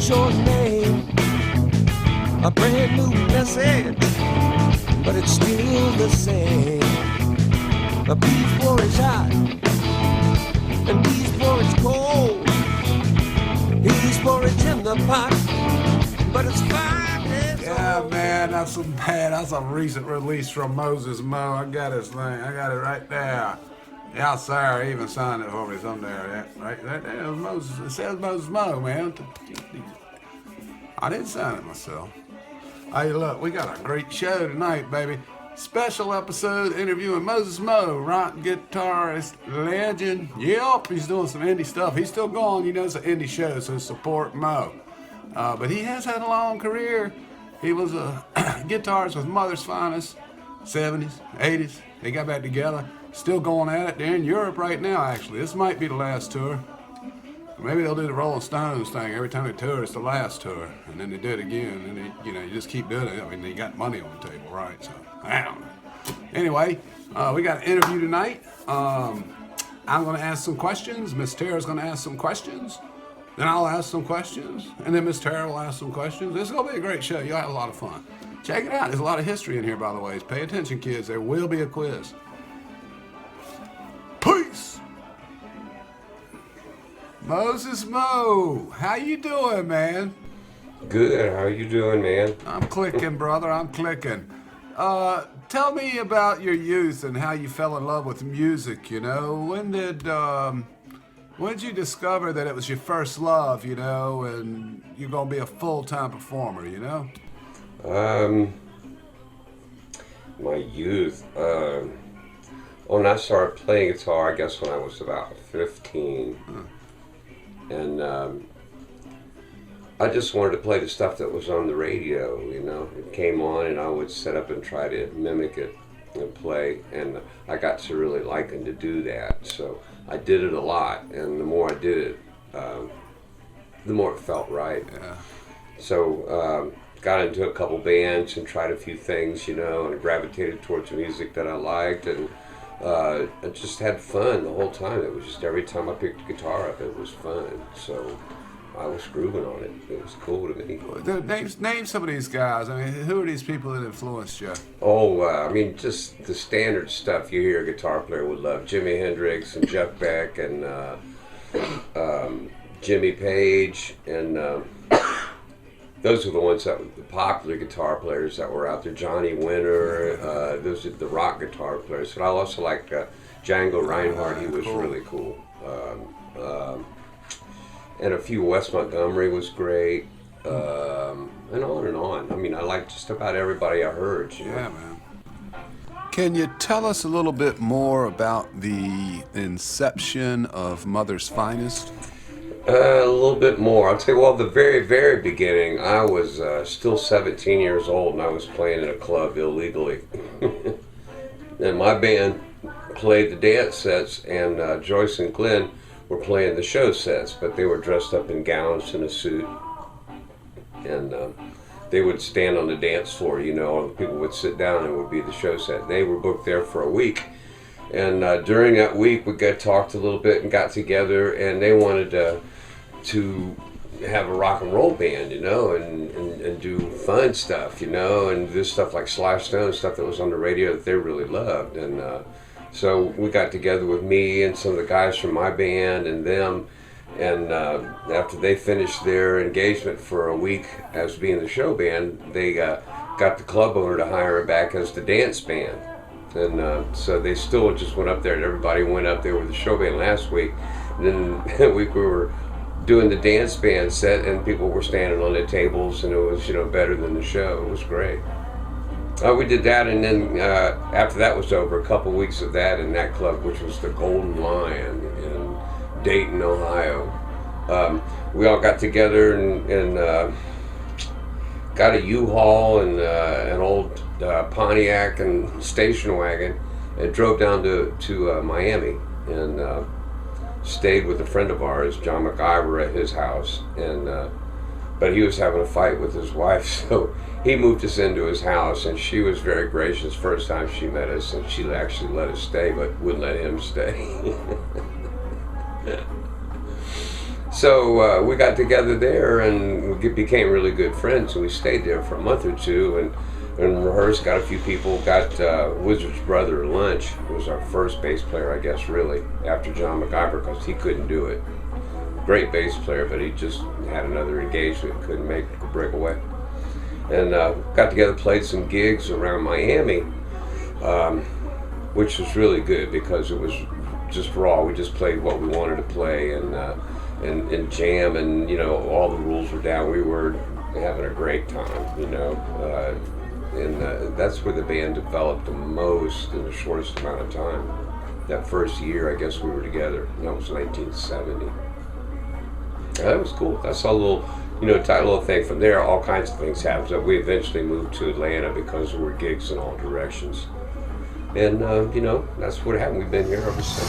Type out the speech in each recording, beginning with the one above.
change your name. A brand new message, but it's still the same. A before it's hot, and before it's cold. He's porridge in the pot, but it's 5 days old. Man, that's a recent release from Moses Mo. I got his thing. I got it right there. Yeah, Sarah even signed it for me somewhere. Yeah, right there. Moses. It says Moses Mo, man. I didn't sign it myself. Hey, look, we got a great show tonight, baby. Special episode interviewing Moses Mo, rock guitarist, legend. Yep, he's doing some indie stuff. He's still going. You know, it's an indie show, so support Mo. But he has had a long career. He was a guitarist with Mother's Finest, 70s, 80s. They got back together. Still going at it. They're in Europe right now, actually. This might be the last tour. Maybe they'll do the Rolling Stones thing. Every time they tour, it's the last tour. And then they do it again. And they, you just keep doing it. I mean, they got money on the table, right? So, I don't know. Anyway, we got an interview tonight. I'm going to ask some questions. Miss Tara's going to ask some questions. Then I'll ask some questions. And then Miss Tara will ask some questions. This is going to be a great show. You'll have a lot of fun. Check it out. There's a lot of history in here, by the way. Pay attention, kids. There will be a quiz. Peace! Moses Mo, how you doing, man? Good. How you doing, man? I'm clicking, brother. I'm clicking. Tell me about your youth and how you fell in love with music. When did you discover that it was your first love? And you're gonna be a full-time performer. My youth. When I started playing guitar, I guess when I was about 15. And I just wanted to play the stuff that was on the radio, It came on and I would set up and try to mimic it and play. And I got to really liking to do that. So I did it a lot. And the more I did it, the more it felt right. Yeah. So got into a couple bands and tried a few things, and I gravitated towards the music that I liked. And I just had fun the whole time. It was just every time I picked the guitar up, it was fun. So I was grooving on it. It was cool to me. Name some of these guys. I mean, who are these people that influenced you? Just the standard stuff you hear a guitar player would love. Jimi Hendrix and Jeff Beck and Jimmy Page. And those are the ones that were the popular guitar players that were out there. Johnny Winter, those are the rock guitar players. But I also liked Django Reinhardt. He was really cool. And a few Wes Montgomery was great. And on and on. I mean, I liked just about everybody I heard. Yeah, man. Can you tell us a little bit more about the inception of Mother's Finest? A little bit more. I'll tell you, the very, very beginning, I was still 17 years old and I was playing in a club illegally. And my band played the dance sets and Joyce and Glenn were playing the show sets, but they were dressed up in gowns and a suit. And they would stand on the dance floor, all the people would sit down and it would be the show set. They were booked there for a week. And during that week, we talked a little bit and got together, and they wanted to have a rock and roll band, and do fun stuff, and do stuff like Sly Stone, stuff that was on the radio that they really loved. And so we got together with me and some of the guys from my band and them, and after they finished their engagement for a week as being the show band, they got the club owner to hire them back as the dance band. And so they still just went up there, and everybody went up there with the show band last week. And then we were doing the dance band set, and people were standing on the tables, and it was better than the show. It was great. We did that, and then after that was over, a couple weeks of that in that club, which was the Golden Lion in Dayton, Ohio. We all got together and got a U-Haul and an old Pontiac and station wagon and drove down to Miami and stayed with a friend of ours, John McIver, at his house. And but he was having a fight with his wife, so he moved us into his house, and she was very gracious first time she met us, and she actually let us stay but wouldn't let him stay. So we got together there and we became really good friends. And we stayed there for a month or two and rehearsed. Got a few people. Got Wizard's brother Lunch, who was our first bass player, I guess, really, after John MacIver, because he couldn't do it. Great bass player, but he just had another engagement, couldn't make a breakaway. And got together, played some gigs around Miami, which was really good because it was just raw. We just played what we wanted to play and jam, and all the rules were down. We were having a great time, and that's where the band developed the most in the shortest amount of time. That first year, I guess we were together. And that was 1970. That was cool. That's a little, tight little thing. From there, all kinds of things happened. So we eventually moved to Atlanta because there were gigs in all directions. And, that's what happened. We've been here ever since.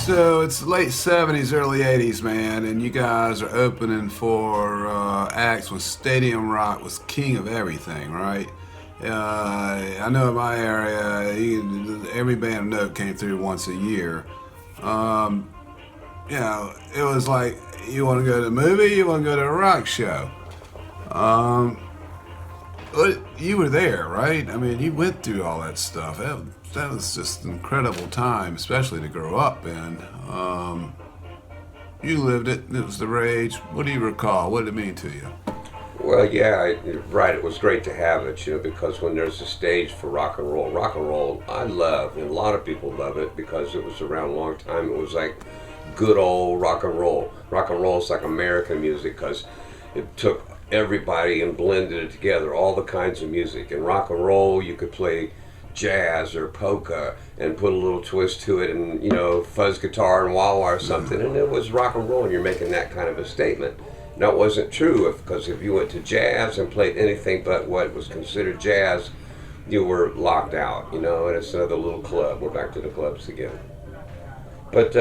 So it's late 70s, early 80s, man, and you guys are opening for acts when Stadium Rock was king of everything, right? I know in my area, every band of note came through once a year. It was like, you want to go to a movie, you want to go to a rock show. But you were there, right? I mean, you went through all that stuff. That was just an incredible time, especially to grow up in. You lived it. It was the rage. What do you recall? What did it mean to you? Well, yeah, right. It was great to have it, because when there's a stage for rock and roll, I love, and a lot of people love it because it was around a long time. It was like good old rock and roll. Rock and roll is like American music because it took everybody and blended it together, all the kinds of music. In rock and roll, you could play jazz or polka and put a little twist to it and, fuzz guitar and wah-wah or something, and it was rock and roll, and you're making that kind of a statement. Now, it wasn't true because if you went to jazz and played anything but what was considered jazz, you were locked out, and it's another little club. We're back to the clubs again. But,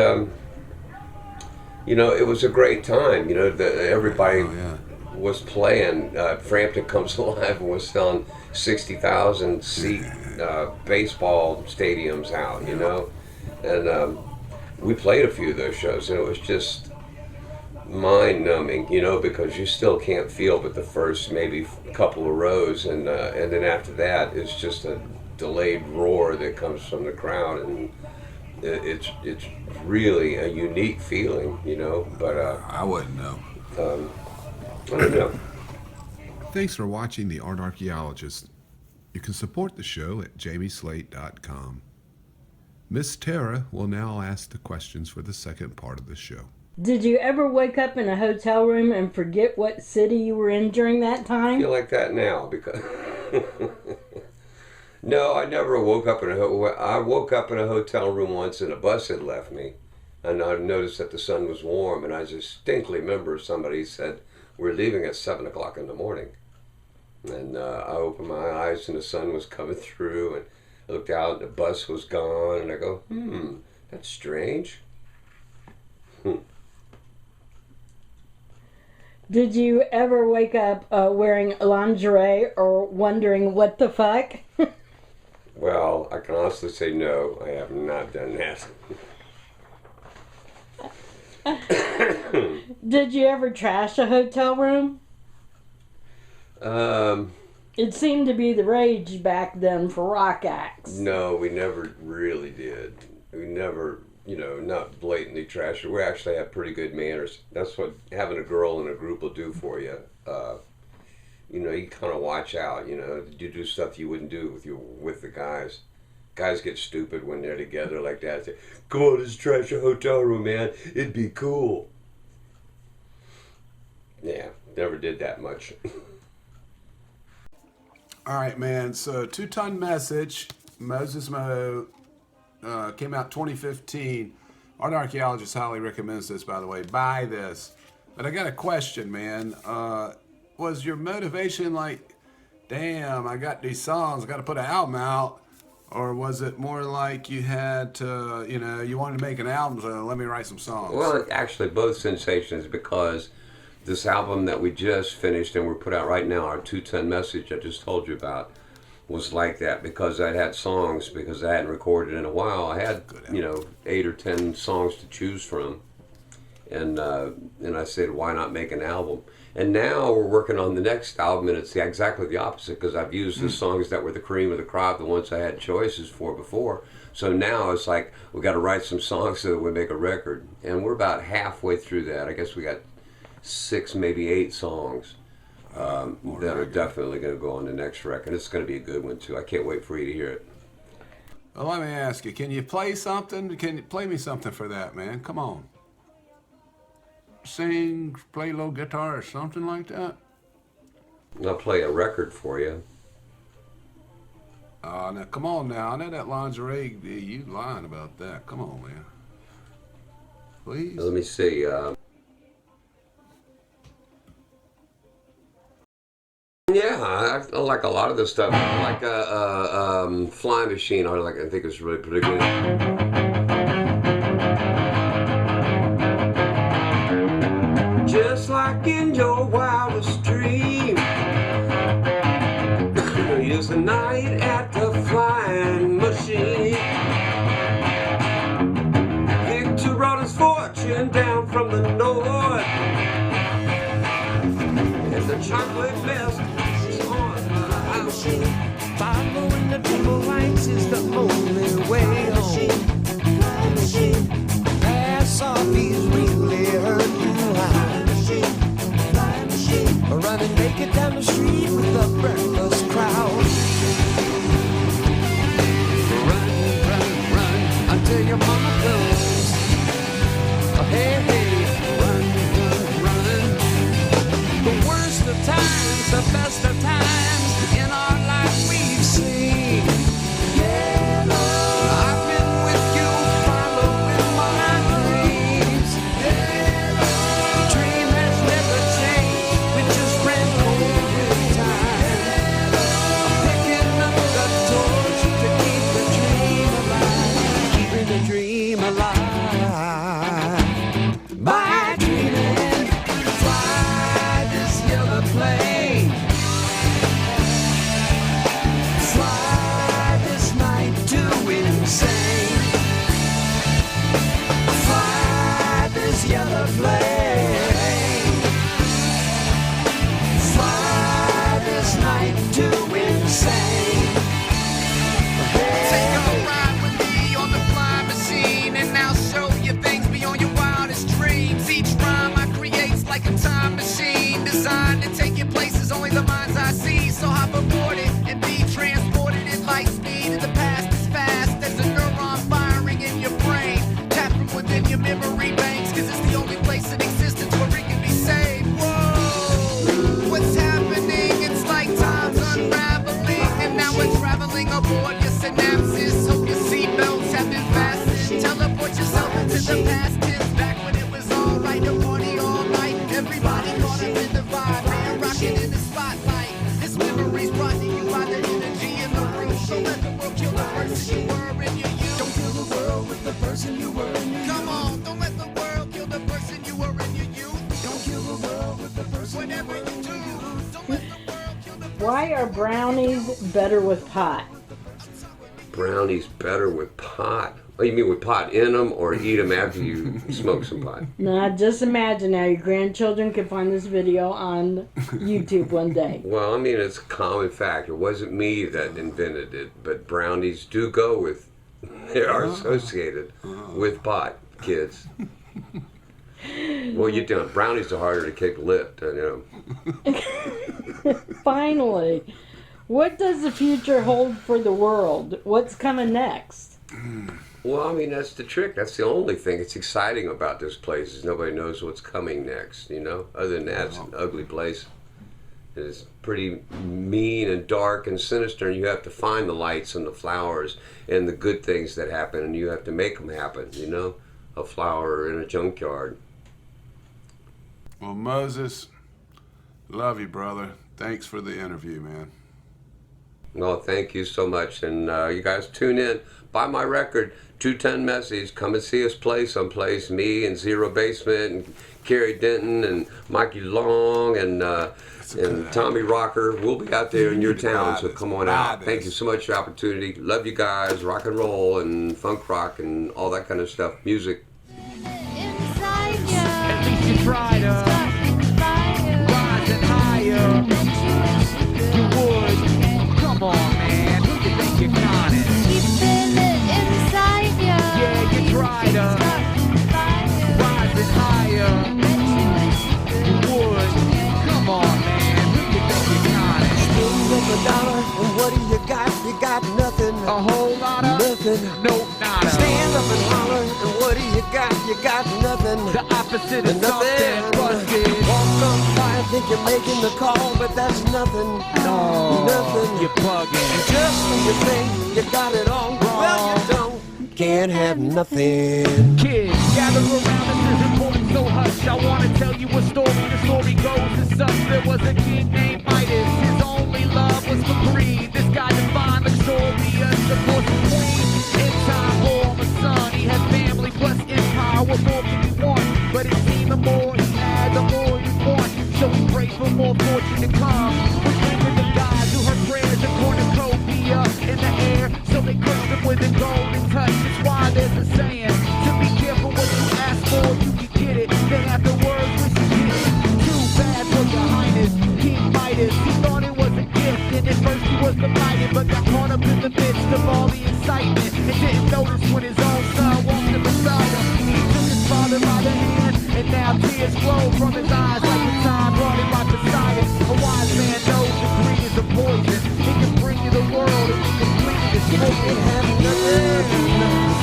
it was a great time, everybody was playing. Frampton Comes Alive and was selling 60,000 seat baseball stadiums out, and we played a few of those shows, and it was just mind-numbing, because you still can't feel but the first maybe couple of rows, and then after that it's just a delayed roar that comes from the crowd, and it's really a unique feeling, but I wouldn't know. I don't know. Thanks for watching The Art Archaeologist. You can support the show at jamieslate.com. Miss Tara will now ask the questions for the second part of the show. Did you ever wake up in a hotel room and forget what city you were in during that I time? feel like that now because no, I never woke up in I woke up in a hotel room once and a bus had left me, and I noticed that the sun was warm, and I distinctly remember somebody said, "We're leaving at 7 o'clock in the morning." And I opened my eyes and the sun was coming through, and I looked out and the bus was gone, and I go, that's strange. Did you ever wake up wearing lingerie or wondering what the fuck? Well, I can honestly say no, I have not done that. Did you ever trash a hotel room? It seemed to be the rage back then for rock acts. No, we never really did. We never, not blatantly trash it. We actually have pretty good manners. That's what having a girl in a group will do for you. You kind of watch out, you do stuff you wouldn't do with the guys. Guys get stupid when they're together like that. Say, "Come on, let's trash a hotel room, man. It'd be cool." Yeah, never did that much. All right, man. So, Two-Ton Message, Moses Mo, came out 2015. Art Archaeologist highly recommends this, by the way. Buy this. But I got a question, man. Was your motivation like, damn, I got these songs, I got to put an album out? Or was it more like you had to, you wanted to make an album, so let me write some songs? Well, actually, both sensations, because this album that we just finished and we're put out right now, our 210 Message I just told you about, was like that, because I had songs, because I hadn't recorded in a while. I had, 8 or 10 songs to choose from. And I said, why not make an album? And now we're working on the next album, and it's exactly the opposite, because I've used the songs that were the cream of the crop, the ones I had choices for before. So now it's like, we got to write some songs so that we make a record. And we're about halfway through that. I guess we got 6, maybe 8 songs that are definitely going to go on the next record. It's going to be a good one, too. I can't wait for you to hear it. Well, let me ask you, can you play something? Can you play me something for that, man? Come on. Sing, play a little guitar or something like that? I'll play a record for you. Now come on now. I know that lingerie, you lying about that. Come on, man. Please. Let me see. Yeah, I like a lot of this stuff. I like a Flying Machine. I think it's really pretty good. Just like in your wildest dream, is the night at the Flying Machine. Victor brought his fortune down from the north, and the chocolate mist is on my machine. Following the triple lights is the only way home. Pass off these really hurting lines. Running naked down the street with the breathless crowd. Run until your mama comes. Oh, hey, run. The worst of times, the best of times in our life we've seen. Yeah, Lord, I've been with you, following my dreams. Yeah, Lord, the dream has never changed. We just ran over with time. I'm picking up the torch to keep the dream alive, keeping the dream alive. By dreaming, fly this yellow plane. Fly this night to insane. Fly this yellow plane. Fly this night to insane. Take a ride with me on the flying machine, and I'll show you things beyond your wildest dreams. Each rhyme I create's like a time machine, designed to take you places only the minds I see. So hop aboard it and be transported at light speed. And the past is fast as a neuron firing in your brain. Tap from within your memory banks, cause it's the only place in existence where it can be saved. Whoa, what's happening? It's like time's unraveling, and now we're traveling aboard your synapses. Hope your seatbelts have been fastened. Teleport yourself into the past tense, back when it was alright to party all night. Everybody caught up in the vibe, man, rocking in the spotlight. This memory's brought to you by the energy in the room. Don't let the world kill the person you were in your youth. Don't kill the world with the person you were in your youth. Come on, don't let the world kill the person you were in your youth. Don't kill the world with the person whatever you do. Don't let the world kill the person. Why are brownies better with pot? Brownies better with pot. Oh, you mean with pot in them, or eat them after you smoke some pot? Now, just imagine how your grandchildren can find this video on YouTube one day. Well, I mean, it's a common fact. It wasn't me that invented it, but brownies do go with, they are associated with pot, kids. Well, you know, brownies are harder to kick lipped, you know. Finally, what does the future hold for the world? What's coming next? Well, I mean, that's the trick. That's the only thing that's exciting about this place is nobody knows what's coming next, you know? Other than that, it's an ugly place. It's pretty mean and dark and sinister, and you have to find the lights and the flowers and the good things that happen, and you have to make them happen, you know? a flower in a junkyard. Well, Moses, love you, brother. Thanks for the interview, man. No, thank you so much. And you guys tune in. Buy my record, 210 Message. Come and see us play someplace. Me and Zero Basement and Kerry Denton and Mikey Long and Tommy Rocker. We'll be out there in your town, so come on out. Thank you so much for the opportunity. Love you guys. Rock and roll and funk rock and all that kind of stuff. Music. At least you tried to rising higher. You would. Come on, man. Who you think you're conning? Yeah, you tried to rising higher. You would. Come on, man. Who you think you're conning? Spend up a dollar, and what do you got? You got nothing. A whole lot of Nothing. no, nada. Stand up and holler, and what do you got? You got nothing. The opposite of Nothing. something busted. Walk up by, think you're making the call, but that's nothing. No, Nothing. you're bugging. Just when you think you got it all, well, you don't. Can't have nothing. Kids, gather around, this is important, so hush. I want to tell you a story. The story goes as such. There was a king named Midas. His only love was for greed. This guy defined luxurious, the force of queen. In time, born a son. He had family plus empire. What more could he want? But it seemed the more he had, the more he want. So he prayed for more fortune to come. We prayed to the gods who heard prayers and cornucopia in the air. So they cursed him with a golden touch. That's why there's a saying to be careful what you ask for. You can get it. Then afterwards, wish you get it. Too bad for your highness, King Midas. He thought it was a gift, and at first he was delighted, but got caught up in the midst of all the excitement and didn't notice when his own son walked up beside him. He took his father by the hand, and now tears flow from his eyes like the time brought him right beside him. A wise man knows the green is a poison. He can bring you the world if you completely destroy it. Can't have nothing.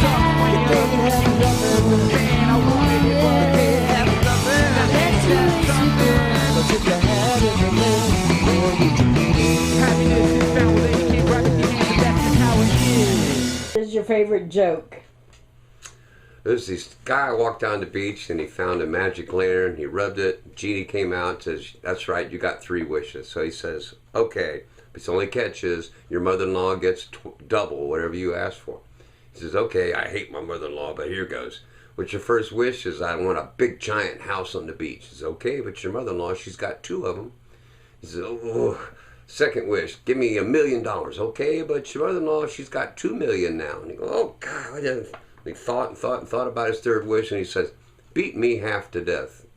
Somewhere, You can't have nothing. man, I wanted it, but I Can't have nothing. That's something. But if you had everything, where would you be? Happiness is found within. You can't grab it, you can't, but that's just how it is. What is your favorite joke? There's this guy walked down the beach and he found a magic lantern. He rubbed it. Genie came out and says, "That's right, you got 3 wishes." So he says, "Okay, but the only catch is your mother-in-law gets double whatever you ask for." He says, "Okay, I hate my mother-in-law, but here goes. What's your first wish?" Is, "I want a big giant house on the beach." He says, "Okay, but your mother-in-law, she's got 2 of them." He says, "Oh, second wish, give me $1 million." "Okay, but your mother-in-law, she's got 2 million now." And he goes, "Oh God, I didn't." He thought about his third wish, and he says, "Beat me half to death."